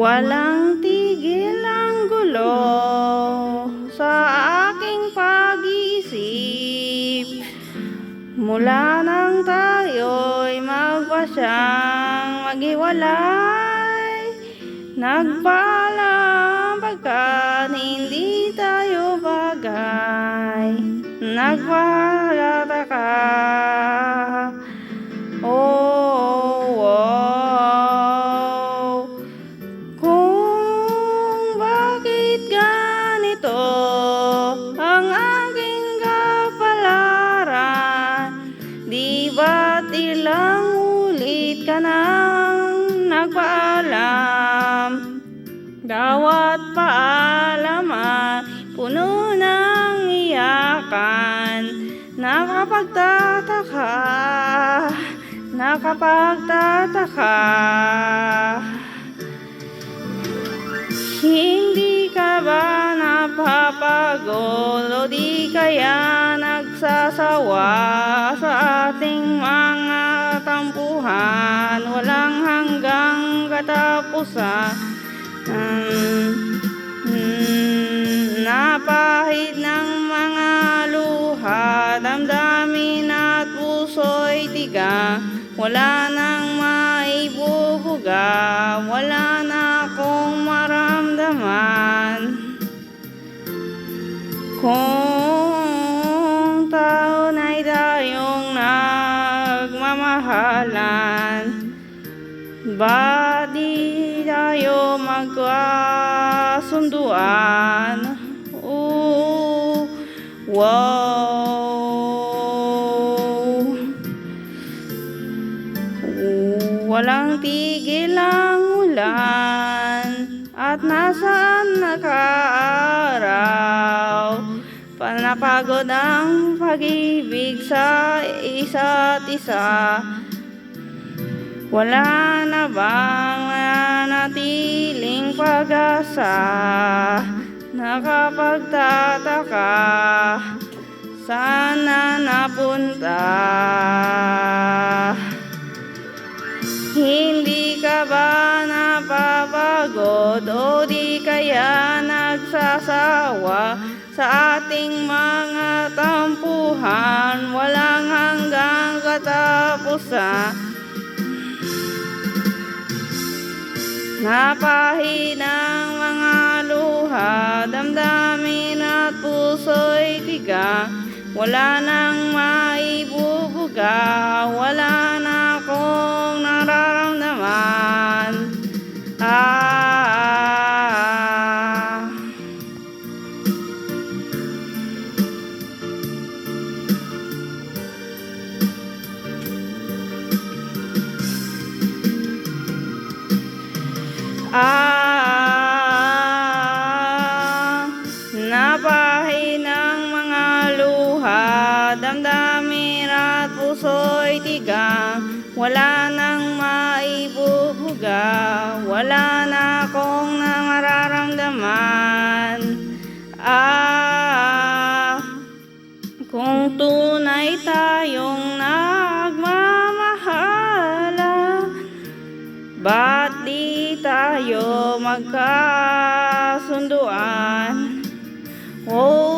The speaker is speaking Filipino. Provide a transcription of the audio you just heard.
Walang tigil ang gulo sa aking pag-iisip. Mula nang tayo'y magpasyang maghiwalay, nagpaalam pagkat hindi tayo bagay. Nagpakataka, kung bakit ganito ang aking kapalaran. Di ba't ilang ulit ka nang nagpaalam? Bawat paalam ay puno ng iyakan. Nakapagtataka, hindi ka ba napapagod o di kaya nagsasawa sa ating mga tampuhan? Walang hanggang katapusan, napahid ng mga luha, damdamin at puso'y tiga. Wala nang maibubuga, wala na akong maramdaman. Kung taon ay tayong nagmamahalan, ba't di tayo magkasunduan? Walang tigil ang ulan at nasaan nakaaraw. Napagod ang pag-ibig sa isa't isa. Wala na bang nanatiling pag-asa? Nakapagtataka, saan na napunta? Hindi ka ba napapagod o di kaya nagsasawa sa ating mga tampuhan? Walang hanggang katapusan, napahid ng mga luha, damdamin at puso'y tiga. Wala nang maibubuga, wala na akong nararamdaman. Napahid ng mga luha, damdamin at puso'y tiga. Wala nang maibubuga, wala na akong nararamdaman. Kung tunay tayong nagmamahalan, ba't di tayo magkasunduan? Oh.